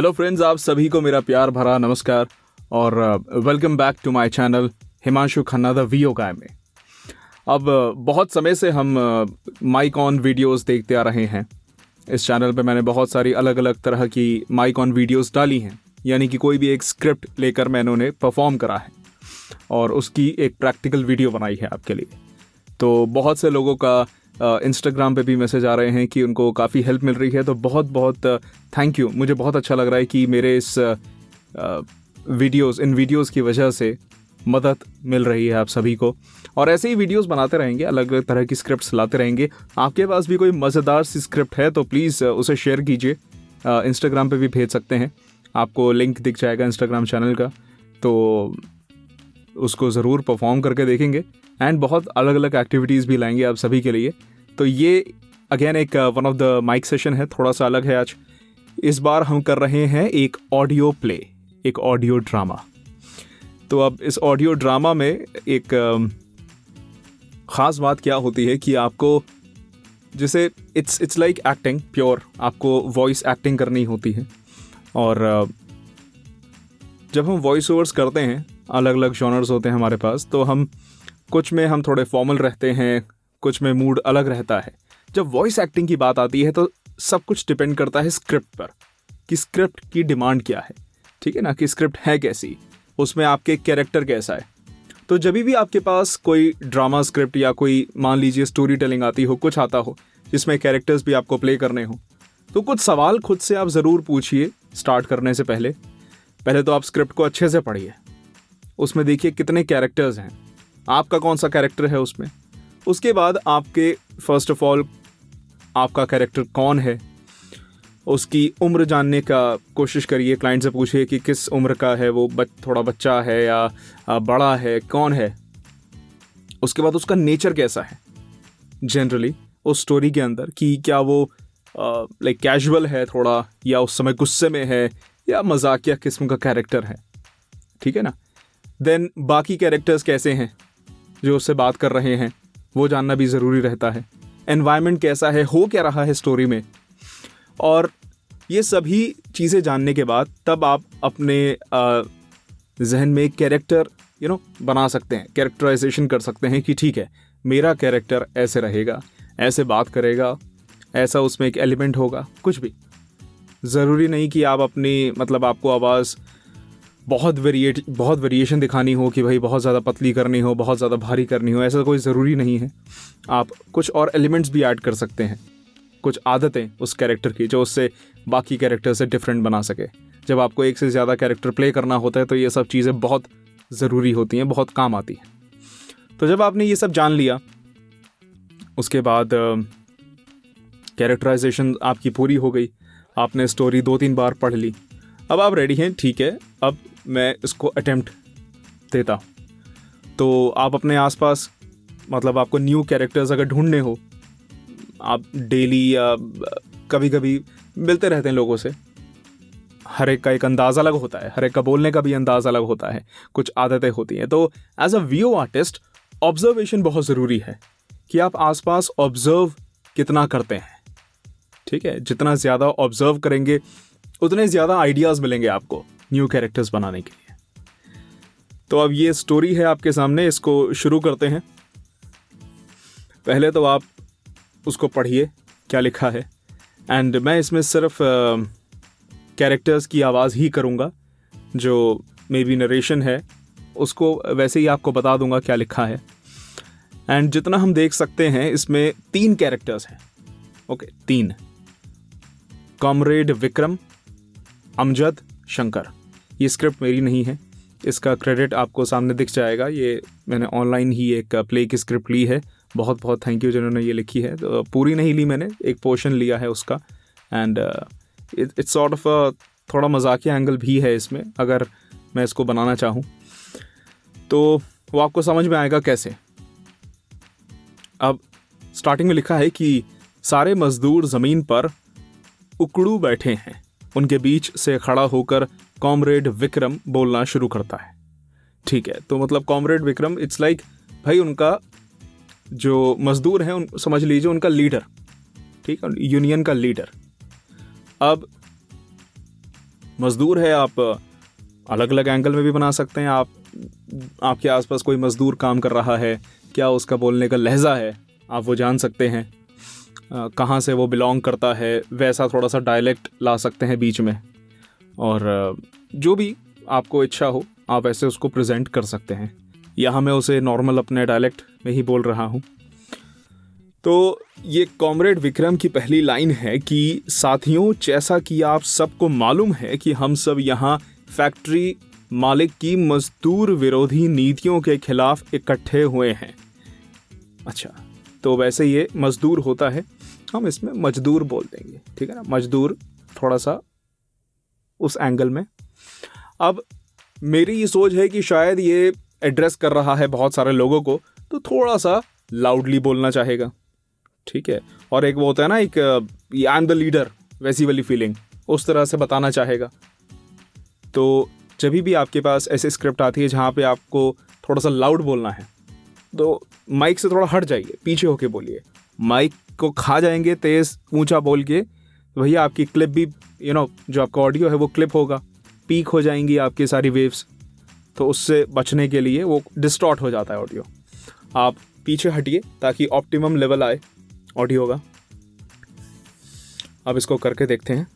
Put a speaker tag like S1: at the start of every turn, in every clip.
S1: Hello friends, आप सभी को मेरा प्यार भरा नमस्कार और welcome back to my channel Himanshu Khanna the VO guy में। अब बहुत समय से हम माइक ऑन वीडियोस देखते आ रहे हैं। इस चैनल पे मैंने बहुत सारी अलग अलग तरह की माइक ऑन वीडियोस डाली हैं, यानी कि कोई भी एक स्क्रिप्ट लेकर मैंने उन्हें परफॉर्म करा है और उसकी एक प्रैक्टिकल वीडियो बनाई है आपके लिए। तो बहुत से लोगों का इंस्टाग्राम पे भी मैसेज आ रहे हैं कि उनको काफ़ी हेल्प मिल रही है, तो बहुत बहुत थैंक यू। मुझे बहुत अच्छा लग रहा है कि मेरे इस इन वीडियोस की वजह से मदद मिल रही है आप सभी को, और ऐसे ही वीडियोस बनाते रहेंगे, अलग अलग तरह की स्क्रिप्ट्स लाते रहेंगे। आपके पास भी कोई मज़ेदार सी स्क्रिप्ट है तो प्लीज़ उसे शेयर कीजिए, इंस्टाग्राम पे भी भेज सकते हैं। आपको लिंक दिख जाएगा इंस्टाग्राम चैनल का, तो उसको ज़रूर परफॉर्म करके देखेंगे एंड बहुत अलग अलग एक्टिविटीज़ भी लाएंगे आप सभी के लिए। तो ये अगेन एक one of the mic session है, थोड़ा सा अलग है आज। इस बार हम कर रहे हैं एक ऑडियो प्ले, एक ऑडियो ड्रामा। तो अब इस ऑडियो ड्रामा में एक ख़ास बात क्या होती है कि आपको जैसे इट्स लाइक एक्टिंग प्योर, आपको वॉइस एक्टिंग करनी होती है। और जब हम वॉइस ओवर्स करते हैं, अलग अलग जॉनर्स होते हैं हमारे पास, तो हम कुछ में हम थोड़े फॉर्मल रहते हैं, कुछ में मूड अलग रहता है। जब वॉइस एक्टिंग की बात आती है तो सब कुछ डिपेंड करता है स्क्रिप्ट पर, कि स्क्रिप्ट की डिमांड क्या है, ठीक है ना, कि स्क्रिप्ट है कैसी, उसमें आपके कैरेक्टर कैसा है। तो जब भी आपके पास कोई ड्रामा स्क्रिप्ट या कोई मान लीजिए स्टोरी टेलिंग आती हो, कुछ आता हो जिसमें कैरेक्टर्स भी आपको प्ले करने हो, तो कुछ सवाल खुद से आप ज़रूर पूछिए स्टार्ट करने से पहले। पहले तो आप स्क्रिप्ट को अच्छे से पढ़िए, उसमें देखिए कितने कैरेक्टर्स हैं, आपका कौन सा कैरेक्टर है उसमें। उसके बाद आपके फर्स्ट ऑफ ऑल आपका कैरेक्टर कौन है, उसकी उम्र जानने का कोशिश करिए। क्लाइंट से पूछिए कि किस उम्र का है वो, थोड़ा बच्चा है या बड़ा है, कौन है। उसके बाद उसका नेचर कैसा है जनरली उस स्टोरी के अंदर, कि क्या वो लाइक कैजुअल है थोड़ा, या उस समय गुस्से में है, या मजाकिया किस्म का कैरेक्टर है, ठीक है ना। देन बाकी कैरेक्टर्स कैसे हैं जो उससे बात कर रहे हैं, वो जानना भी ज़रूरी रहता है। एनवायरनमेंट कैसा है, हो क्या रहा है स्टोरी में। और ये सभी चीज़ें जानने के बाद तब आप अपने जहन में कैरेक्टर बना सकते हैं, कैरेक्टराइजेशन कर सकते हैं कि ठीक है, मेरा कैरेक्टर ऐसे रहेगा, ऐसे बात करेगा, ऐसा उसमें एक एलिमेंट होगा। कुछ भी ज़रूरी नहीं कि आप अपनी आपको आवाज़ बहुत वेरिएशन दिखानी हो, कि भाई बहुत ज़्यादा पतली करनी हो, बहुत ज़्यादा भारी करनी हो, ऐसा कोई ज़रूरी नहीं है। आप कुछ और एलिमेंट्स भी ऐड कर सकते हैं, कुछ आदतें उस कैरेक्टर की जो उससे बाकी कैरेक्टर से डिफरेंट बना सके। जब आपको एक से ज़्यादा कैरेक्टर प्ले करना होता है तो ये सब चीज़ें बहुत ज़रूरी होती हैं, बहुत काम आती हैं। तो जब आपने ये सब जान लिया, उसके बाद कैरेक्टराइजेशन आपकी पूरी हो गई, आपने स्टोरी 2-3 बार पढ़ ली, अब आप रेडी हैं, ठीक है, अब मैं इसको अटेम्प्ट देता हूँ। तो आप अपने आसपास आपको न्यू कैरेक्टर्स अगर ढूंढने हो, आप डेली या कभी कभी मिलते रहते हैं लोगों से, हर एक का एक अंदाज़ अलग होता है, हर एक का बोलने का भी अंदाज़ अलग होता है, कुछ आदतें होती हैं। तो as a VO artist observation बहुत ज़रूरी है, कि आप आसपास ऑब्जर्व कितना करते हैं, ठीक है। जितना ज़्यादा ऑब्जर्व करेंगे उतने ज़्यादा आइडियाज़ मिलेंगे आपको न्यू कैरेक्टर्स बनाने के लिए। तो अब ये स्टोरी है आपके सामने, इसको शुरू करते हैं। पहले तो आप उसको पढ़िए क्या लिखा है, एंड मैं इसमें सिर्फ कैरेक्टर्स की आवाज़ ही करूँगा, जो मे बी नरेशन है उसको वैसे ही आपको बता दूंगा क्या लिखा है। एंड जितना हम देख सकते हैं इसमें 3 कैरेक्टर्स हैं, ओके 3, कॉमरेड विक्रम, अमजद, शंकर। ये स्क्रिप्ट मेरी नहीं है, इसका क्रेडिट आपको सामने दिख जाएगा। ये मैंने ऑनलाइन ही एक प्ले की स्क्रिप्ट ली है। बहुत बहुत थैंक यू जिन्होंने ये लिखी है। तो पूरी नहीं ली मैंने, एक पोर्शन लिया है उसका। एंड इट्स सॉर्ट ऑफ थोड़ा मजाकिया एंगल भी है इसमें, अगर मैं इसको बनाना चाहूँ तो वो आपको समझ में आएगा कैसे। अब स्टार्टिंग में लिखा है कि सारे मजदूर ज़मीन पर उकड़ू बैठे हैं, उनके बीच से खड़ा होकर कॉमरेड विक्रम बोलना शुरू करता है, ठीक है। तो कॉमरेड विक्रम इट्स लाइक भाई उनका जो मजदूर हैं, समझ लीजिए उनका लीडर, ठीक है, यूनियन का लीडर। अब मजदूर है, आप अलग अलग एंगल में भी बना सकते हैं। आपके आसपास कोई मजदूर काम कर रहा है, क्या उसका बोलने का लहजा है आप वो जान सकते हैं, कहाँ से वो बिलोंग करता है, वैसा थोड़ा सा डायलेक्ट ला सकते हैं बीच में, और जो भी आपको इच्छा हो आप ऐसे उसको प्रेजेंट कर सकते हैं। यहाँ मैं उसे नॉर्मल अपने डायलेक्ट में ही बोल रहा हूँ। तो ये कॉमरेड विक्रम की पहली लाइन है कि साथियों, जैसा कि आप सबको मालूम है कि हम सब यहाँ फैक्ट्री मालिक की मजदूर विरोधी नीतियों के खिलाफ इकट्ठे हुए हैं। अच्छा, तो वैसे ये मजदूर होता है, हम इसमें मजदूर बोल देंगे, ठीक है ना, मजदूर थोड़ा सा उस एंगल में। अब मेरी ये सोच है कि शायद ये एड्रेस कर रहा है बहुत सारे लोगों को, तो थोड़ा सा लाउडली बोलना चाहेगा, ठीक है। और एक वो होता है ना, एक आई एम द लीडर, वैसी वाली फीलिंग उस तरह से बताना चाहेगा। तो जब भी आपके पास ऐसे स्क्रिप्ट आती है जहाँ पे आपको थोड़ा सा लाउड बोलना है, तो माइक से थोड़ा हट जाइए, पीछे होके बोलिए। माइक को खा जाएंगे तेज ऊंचा बोल के, तो भैया आपकी क्लिप भी जो आपका ऑडियो है वो क्लिप होगा, पीक हो जाएंगी आपकी सारी वेव्स। तो उससे बचने के लिए वो डिस्टॉर्ट हो जाता है ऑडियो। आप पीछे हटिए ताकि ऑप्टिमम लेवल आए ऑडियो का। अब इसको करके देखते हैं।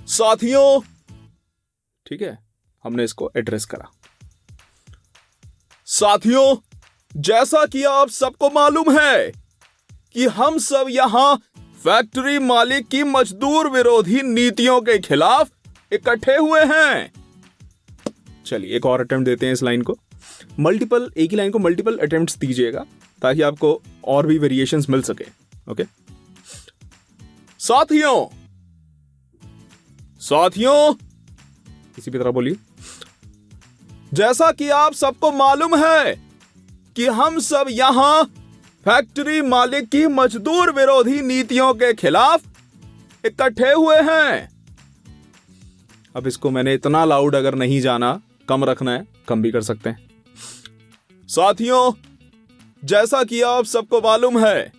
S1: साथियों, ठीक है, हमने इसको एड्रेस करा। साथियों, जैसा कि आप सबको मालूम है कि हम सब यहां फैक्ट्री मालिक की मजदूर विरोधी नीतियों के खिलाफ इकट्ठे हुए हैं। चलिए एक और अटेम्प्ट देते हैं इस लाइन को। एक ही लाइन को मल्टीपल अटेम्प्ट्स दीजिएगा ताकि आपको और भी वेरिएशंस मिल सके। ओके, साथियों, इसी भी तरह बोलिए। जैसा कि आप सबको मालूम है कि हम सब यहां फैक्ट्री मालिक की मजदूर विरोधी नीतियों के खिलाफ इकट्ठे हुए हैं। अब इसको मैंने इतना लाउड अगर नहीं जाना, कम रखना है, कम भी कर सकते हैं। साथियों, जैसा कि आप सबको मालूम है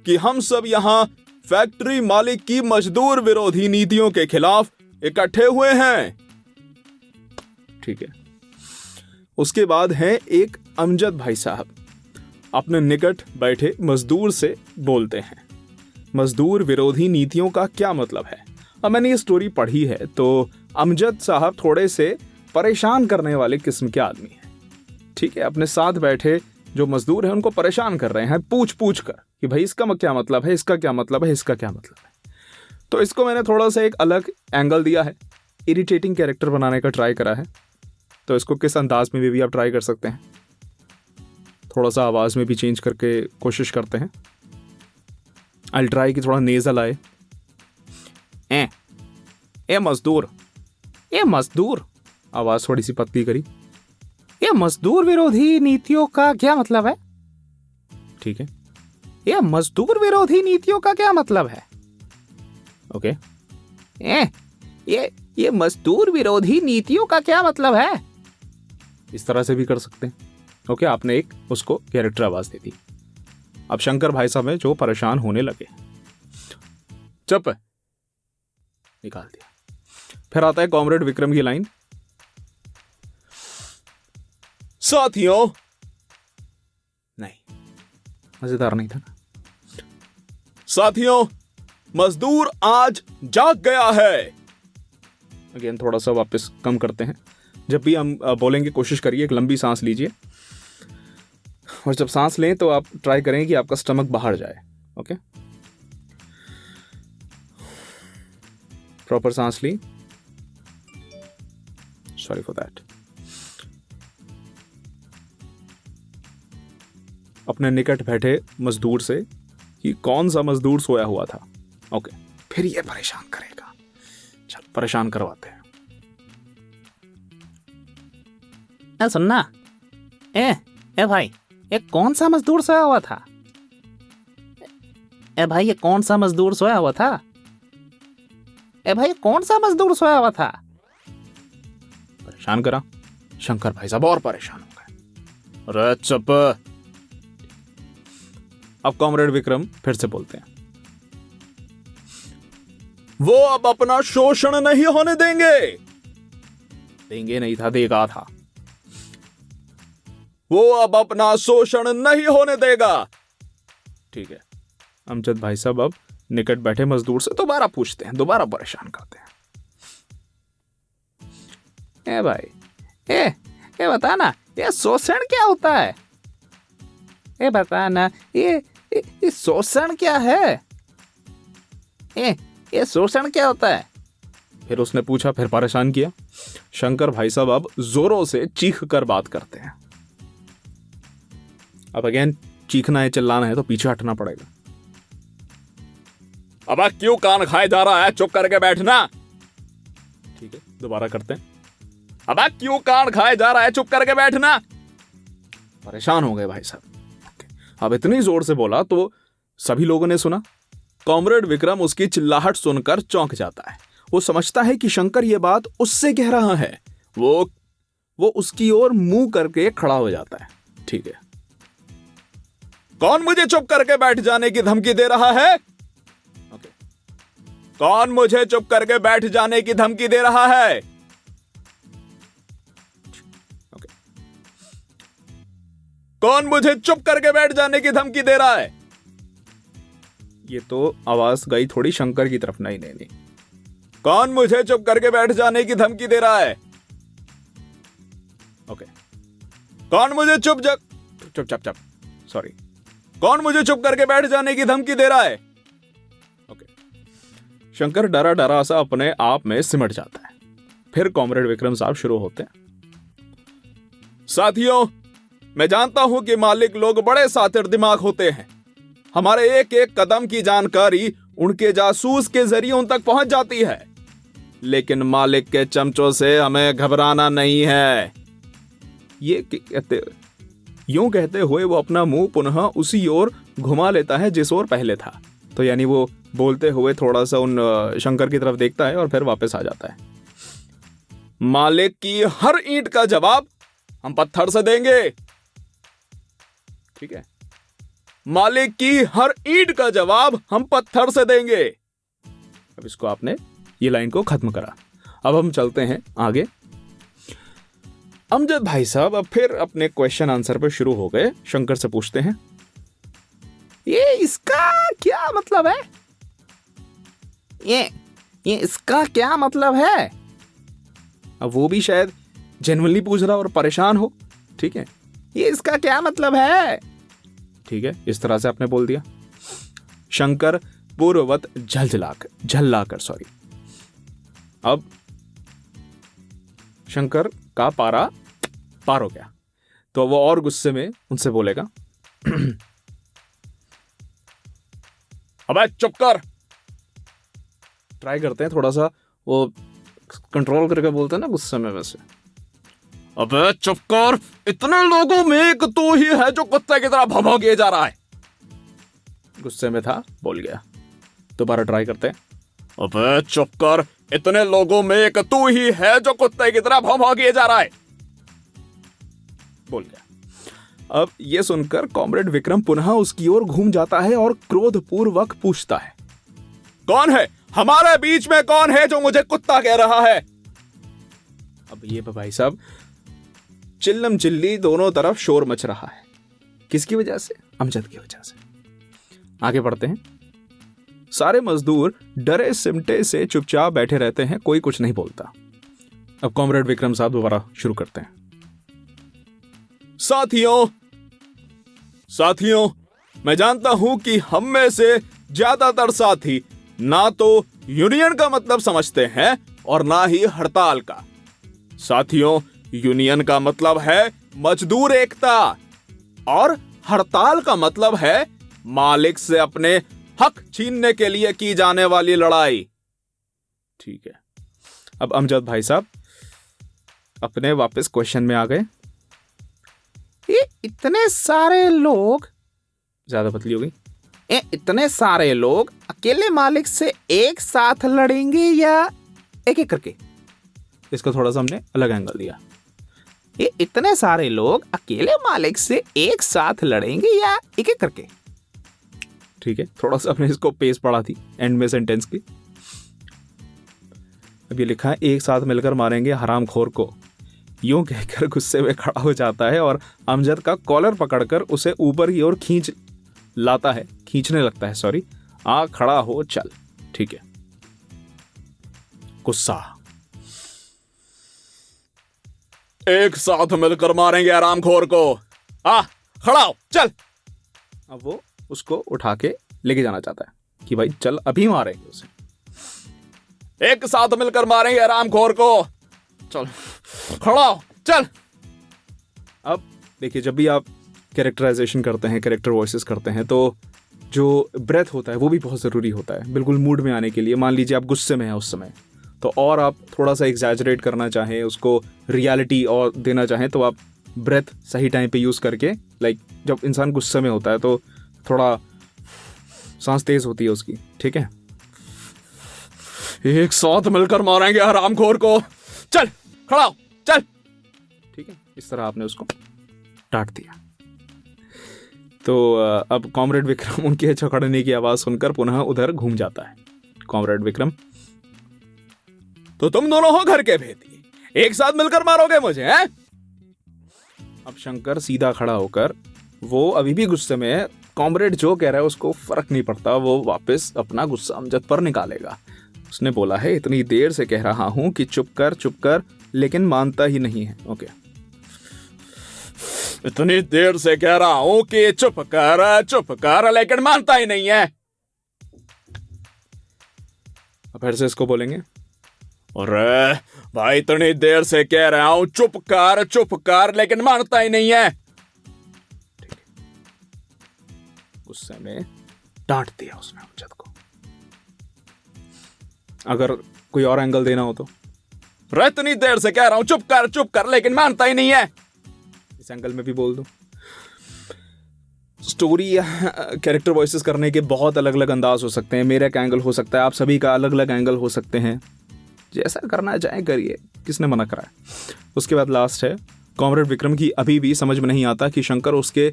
S1: कि हम सब यहां फैक्ट्री मालिक की मजदूर विरोधी नीतियों के खिलाफ इकट्ठे हुए हैं। ठीक है। उसके बाद है एक अमजद भाई साहब, अपने निकट बैठे मजदूर से बोलते हैं, मजदूर विरोधी नीतियों का क्या मतलब है। अब मैंने ये स्टोरी पढ़ी है तो अमजद साहब थोड़े से परेशान करने वाले किस्म के आदमी हैं। ठीक है, अपने साथ बैठे जो मजदूर हैं उनको परेशान कर रहे हैं पूछ पूछ कर कि भाई इसका क्या मतलब है, इसका क्या मतलब है, इसका क्या मतलब है। तो इसको मैंने थोड़ा सा एक अलग एंगल दिया है, इरिटेटिंग कैरेक्टर बनाने का ट्राई करा है। तो इसको किस अंदाज में भी आप ट्राई कर सकते हैं, थोड़ा सा आवाज़ में भी चेंज करके कोशिश करते हैं। आई ट्राई कि थोड़ा नेज़ल आए। ए मजदूर, आवाज़ थोड़ी सी पतली करी। ये मजदूर विरोधी नीतियों का क्या मतलब है? ठीक है, ये मजदूर विरोधी नीतियों का क्या मतलब है? ओके, ये मजदूर विरोधी नीतियों का क्या मतलब है? इस तरह से भी कर सकते हैं। ओके, आपने एक उसको कैरेक्टर आवाज दे दी। अब शंकर भाई साहब हैं जो परेशान होने लगे, चुप, निकाल दिया। फिर आता है कॉमरेड विक्रम की लाइन, साथियों, नहीं मजेदार नहीं था ना। साथियों, मजदूर आज जाग गया है। अगेन थोड़ा सा वापस कम करते हैं। जब भी हम बोलेंगे कोशिश करिए एक लंबी सांस लीजिए, और जब सांस लें तो आप ट्राई करें कि आपका स्टमक बाहर जाए। ओके, प्रॉपर सांस ली, सॉरी फॉर दैट। अपने निकट बैठे मजदूर से कि कौन सा मजदूर सोया हुआ था। ओके, फिर ये परेशान करेगा, चल परेशान करवाते हैं।
S2: सुनना, ए भाई, ये कौन सा मजदूर सोया हुआ था? ए भाई, ये कौन सा मजदूर सोया हुआ था? ए भाई, कौन सा मजदूर सोया हुआ था?
S1: परेशान करा, शंकर भाई साहब और परेशान हो गए। अरे चुप। अब कॉमरेड विक्रम फिर से बोलते हैं, वो अब अपना शोषण नहीं होने देंगे। देंगे नहीं था, देगा था। वो अब अपना शोषण नहीं होने देगा। ठीक है, अमजद भाई साहब अब निकट बैठे मजदूर से दोबारा पूछते हैं, दोबारा परेशान करते हैं।
S2: ए भाई, ए बता ना, ये शोषण क्या होता है? ए बता ना, ये शोषण क्या है? ये शोषण क्या होता है?
S1: फिर उसने पूछा, फिर परेशान किया। शंकर भाई साहब अब जोरों से चीख कर बात करते हैं। अब अगेन चीखना है, चिल्लाना है तो पीछे हटना पड़ेगा। अब क्यों कान खाए जा रहा है, चुप करके बैठना। ठीक है, दोबारा करते हैं। अब क्यों कान खाए जा रहा है, चुप करके बैठना। परेशान हो गए भाई साहब। अब इतनी जोर से बोला तो सभी लोगों ने सुना। कॉमरेड विक्रम उसकी चिल्लाहट सुनकर चौंक जाता है। वो समझता है कि शंकर ये बात उससे कह रहा है। वो उसकी ओर मुंह करके खड़ा हो जाता है। ठीक है, कौन मुझे चुप करके बैठ जाने की धमकी दे रहा है? ओके, कौन मुझे चुप करके बैठ जाने की धमकी दे रहा है? ओके, कौन मुझे चुप करके बैठ जाने की धमकी दे रहा है? ये तो आवाज गई थोड़ी शंकर की तरफ। नहीं, कौन मुझे चुप करके बैठ जाने की धमकी दे रहा है? ओके, कौन मुझे चुप सॉरी, कौन मुझे चुप करके बैठ जाने की धमकी दे रहा है? ओके, शंकर डरा डरा सा अपने आप में सिमट जाता है। फिर कॉमरेड विक्रम साहब शुरू होते हैं। साथियों, मैं जानता हूं कि मालिक लोग बड़े सातिर दिमाग होते हैं। हमारे एक एक कदम की जानकारी उनके जासूस के जरिए उन तक पहुंच जाती है, लेकिन मालिक के चमचों से हमें घबराना नहीं है। यूं कहते हुए वो अपना मुंह पुनः उसी ओर घुमा लेता है जिस ओर पहले था। तो यानी वो बोलते हुए थोड़ा सा उन शंकर की तरफ देखता है और फिर वापस आ जाता है। मालिक की हर ईंट का जवाब हम पत्थर से देंगे। ठीक है, मालिक की हर ईंट का जवाब हम पत्थर से देंगे। अब इसको आपने ये लाइन को खत्म करा। अब हम चलते हैं आगे। अमजद भाई साहब अब फिर अपने क्वेश्चन आंसर पर शुरू हो गए। शंकर से पूछते हैं,
S2: ये इसका क्या मतलब है? ये इसका क्या मतलब है?
S1: अब वो भी शायद जेन्युइनली पूछ रहा और परेशान हो। ठीक है,
S2: ये इसका क्या मतलब है?
S1: ठीक है, इस तरह से आपने बोल दिया। शंकर पूर्ववत झल्लाकर सॉरी। अब शंकर का पार हो गया तो वो और गुस्से में उनसे बोलेगा, अबे चुप कर। ट्राई करते हैं थोड़ा सा वो कंट्रोल करके बोलते हैं ना गुस्से में वैसे। अबे चुप कर, इतने लोगों में एक तू ही है जो कुत्ते की तरह भौं किए जा रहा है। गुस्से में था, बोल गया। दोबारा ट्राई करते हैं। अबे चुप कर, इतने लोगों में एक तू ही है जो कुत्ते की तरह भौं किए जा रहा है। बोल गया। अब ये सुनकर कॉमरेड विक्रम पुनः उसकी ओर घूम जाता है और क्रोधपूर्वक पूछता है, कौन है हमारे बीच में? कौन है जो मुझे कुत्ता कह रहा है? अब ये भाई साहब चिल्लम चिल्ली दोनों तरफ शोर मच रहा है। किसकी वजह से? अमजद की वजह से। आगे बढ़ते हैं। सारे मजदूर डरे सिमटे से चुपचाप बैठे रहते हैं, कोई कुछ नहीं बोलता। अब कॉमरेड विक्रम साहब दोबारा शुरू करते हैं। साथियों, मैं जानता हूं कि हम में से ज्यादातर साथी ना तो यूनियन का मतलब समझते हैं और ना ही हड़ताल का। साथियों, यूनियन का मतलब है मजदूर एकता और हड़ताल का मतलब है मालिक से अपने हक छीनने के लिए की जाने वाली लड़ाई। ठीक है, अब अमजद भाई साहब अपने वापस क्वेश्चन में आ गए।
S2: ये इतने सारे लोग,
S1: ज्यादा पतली हो गई,
S2: ये इतने सारे लोग अकेले मालिक से एक साथ लड़ेंगे या एक एक करके?
S1: इसको थोड़ा सा हमने अलग एंगल दिया।
S2: ये इतने सारे लोग अकेले मालिक से एक साथ लड़ेंगे या एक एक करके?
S1: ठीक है, थोड़ा सा हमने इसको पेस बढ़ा थी एंड में सेंटेंस की। अब ये लिखा है, एक साथ मिलकर मारेंगे हरामखोर को। यूं कहकर गुस्से में खड़ा हो जाता है और अमजद का कॉलर पकड़कर उसे ऊपर की ओर खींचने लगता है। सॉरी, आ खड़ा हो चल। ठीक है। गुस्सा, एक साथ मिलकर मारेंगे हरामखोर को, आ खड़ा हो चल। अब वो उसको उठा के लेके जाना चाहता है कि भाई चल अभी मारेंगे उसे, एक साथ मिलकर मारेंगे हरामखोर को, चल खड़ा हो चल। अब देखिए, जब भी आप कैरेक्टराइजेशन करते हैं, कैरेक्टर वॉइसेस करते हैं, तो जो ब्रेथ होता है वो भी बहुत ज़रूरी होता है बिल्कुल मूड में आने के लिए। मान लीजिए आप गुस्से में हैं उस समय, तो और आप थोड़ा सा एग्जैजरेट करना चाहें, उसको रियलिटी और देना चाहें, तो आप ब्रेथ सही टाइम पे यूज़ करके, लाइक जब इंसान गुस्से में होता है तो थोड़ा सांस तेज होती है उसकी। ठीक है, एक साथ मिलकर मारेंगे हरामखोर को, चल खड़ा हो चल। ठीक है, इस तरह आपने उसको डांट दिया। तो अब कॉमरेड विक्रम उनके झगड़ने की आवाज सुनकर पुनः उधर घूम जाता है। कॉमरेड विक्रम, तो तुम दोनों हो घर के भेदी, एक साथ मिलकर मारोगे मुझे, हैं? अब शंकर सीधा खड़ा होकर, वो अभी भी गुस्से में है, कॉमरेड जो कह रहा है उसको फर्क नहीं पड़ता, वो वापस अपना गुस्सा अमजद पर निकालेगा। उसने बोला है, इतनी देर से कह रहा हूं कि चुप कर, लेकिन मानता ही नहीं है। ओके, इतनी देर से कह रहा हूं कि चुप कर, लेकिन मानता ही नहीं है। अब फिर से इसको बोलेंगे, अरे भाई इतनी देर से कह रहा हूं चुप कर, लेकिन मानता ही नहीं है। ठीक है, गुस्से में डांट दिया उसने अमजद को। अगर कोई और एंगल देना हो तो, इतनी देर से कह रहा हूं चुप कर, लेकिन मानता ही नहीं है, इस एंगल में भी बोल दो। स्टोरी या कैरेक्टर वॉइसेस करने के बहुत अलग अलग अंदाज हो सकते हैं। मेरा एक एंगल हो सकता है, आप सभी का अलग अलग एंगल हो सकते हैं, जैसा करना चाहें करिए, किसने मना करा है। उसके बाद लास्ट है, कॉमरेड विक्रम की अभी भी समझ में नहीं आता कि शंकर उससे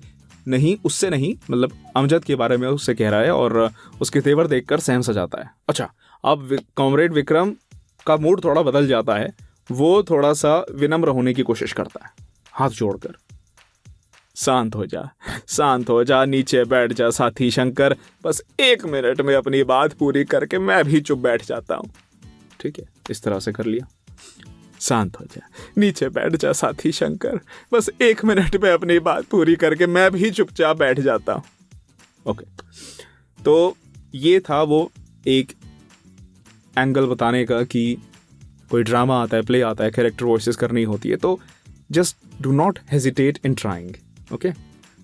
S1: नहीं मतलब अमजद के बारे में उससे कह रहा है, और उसके तेवर देखकर सहम सा जाता है। अच्छा, अब कॉमरेड विक्रम का मूड थोड़ा बदल जाता है, वो थोड़ा सा विनम्र होने की कोशिश करता है, हाथ जोड़कर, शांत हो जा, नीचे बैठ जा साथी शंकर, बस 1 मिनट में अपनी बात पूरी करके मैं भी चुप बैठ जाता हूँ। ठीक है, इस तरह से कर लिया, शांत हो जा, नीचे बैठ जा साथी शंकर, बस 1 मिनट में अपनी बात पूरी करके मैं भी चुपचाप बैठ जाता हूँ। ओके, तो ये था वो एक एंगल बताने का कि कोई ड्रामा आता है, प्ले आता है, कैरेक्टर वॉइसेस करनी होती है, तो just do not hesitate in trying. Okay,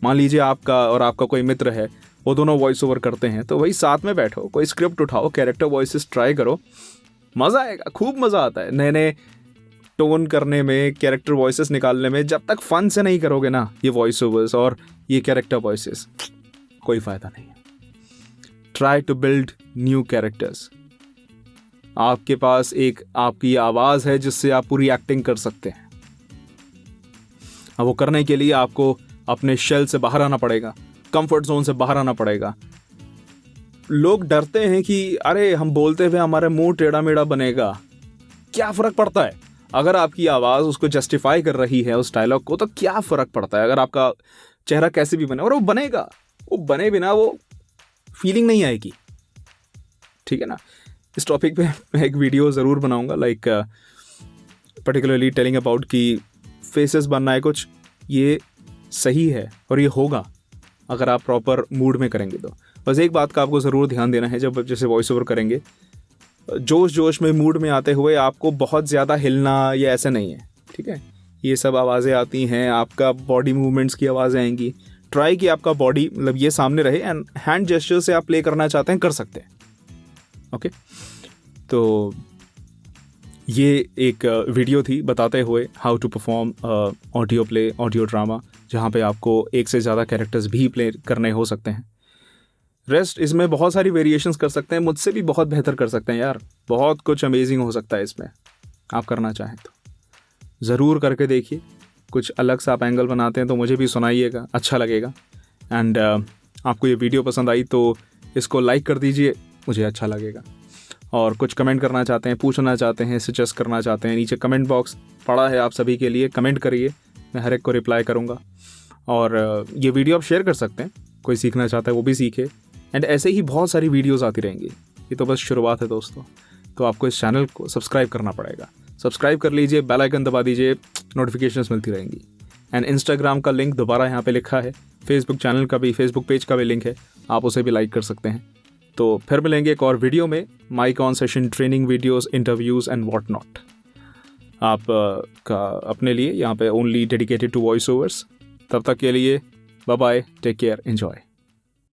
S1: मान लीजिए आपका कोई मित्र है, वो दोनों वॉइस ओवर करते हैं, तो वही साथ में बैठो, कोई स्क्रिप्ट उठाओ, कैरेक्टर वॉइसेस ट्राई करो, मज़ा आएगा, खूब मज़ा आता है नए नए टोन करने में, कैरेक्टर वॉइसेस निकालने में। जब तक फन से नहीं करोगे ना ये वॉइस ओवर्स और ये कैरेक्टर वॉइसेस, कोई फ़ायदा नहीं है। Try to build new characters. आपके पास एक आपकी आवाज़ है जिससे आप पूरी एक्टिंग कर सकते हैं। अब वो करने के लिए आपको अपने शेल से बाहर आना पड़ेगा, कंफर्ट जोन से बाहर आना पड़ेगा। लोग डरते हैं कि अरे हम बोलते हुए हमारा मुंह टेढ़ा मेढ़ा बनेगा, क्या फ़र्क पड़ता है? अगर आपकी आवाज़ उसको जस्टिफाई कर रही है उस डायलॉग को, तो क्या फ़र्क पड़ता है अगर आपका चेहरा कैसे भी बने, और वो बनेगा, वो बने बिना वो फीलिंग नहीं आएगी। ठीक है ना? इस टॉपिक पे मैं एक वीडियो ज़रूर बनाऊंगा, लाइक पर्टिकुलरली टेलिंग अबाउट कि फेसेस बनना है कुछ, ये सही है और ये होगा अगर आप प्रॉपर मूड में करेंगे तो। बस एक बात का आपको ज़रूर ध्यान देना है, जब जैसे वॉइस ओवर करेंगे, जोश में मूड में आते हुए आपको बहुत ज़्यादा हिलना या ऐसा नहीं है। ठीक है, ये सब आवाज़ें आती हैं, आपका बॉडी मूवमेंट्स की आवाज़ें आएंगी। ट्राई कि आपका बॉडी मतलब ये सामने रहे, एंड हैंड जेस्चर से आप प्ले करना चाहते हैं कर सकते हैं। ओके, तो ये एक वीडियो थी बताते हुए how to perform audio play, audio drama, जहाँ पे आपको एक से ज़्यादा कैरेक्टर्स भी प्ले करने हो सकते हैं। रेस्ट इसमें बहुत सारी वेरिएशंस कर सकते हैं, मुझसे भी बहुत बेहतर कर सकते हैं यार, बहुत कुछ अमेजिंग हो सकता है इसमें, आप करना चाहें तो ज़रूर करके देखिए। कुछ अलग सा आप एंगल बनाते हैं तो मुझे भी सुनाइएगा, अच्छा लगेगा। एंड आपको ये वीडियो पसंद आई तो इसको लाइक कर दीजिए, मुझे अच्छा लगेगा। और कुछ कमेंट करना चाहते हैं, पूछना चाहते हैं, सजेस्ट करना चाहते हैं, नीचे कमेंट बॉक्स पड़ा है आप सभी के लिए, कमेंट करिए, मैं हर एक को रिप्लाई करूँगा। और ये वीडियो आप शेयर कर सकते हैं, कोई सीखना चाहता है वो भी सीखे। एंड ऐसे ही बहुत सारी वीडियोज़ आती रहेंगी, ये तो बस शुरुआत है दोस्तों। तो आपको इस चैनल को सब्सक्राइब करना पड़ेगा, सब्सक्राइब कर लीजिए, बेल आइकन दबा दीजिए, नोटिफिकेशंस मिलती रहेंगी। एंड इंस्टाग्राम का लिंक दोबारा यहाँ पे लिखा है, फेसबुक चैनल का भी, फेसबुक पेज का भी लिंक है, आप उसे भी लाइक कर सकते हैं। तो फिर मिलेंगे एक और वीडियो में, mic on session training videos, interviews and what not. आप का अपने लिए यहाँ पे only dedicated to voice overs. तब तक के लिए bye bye, take care, enjoy.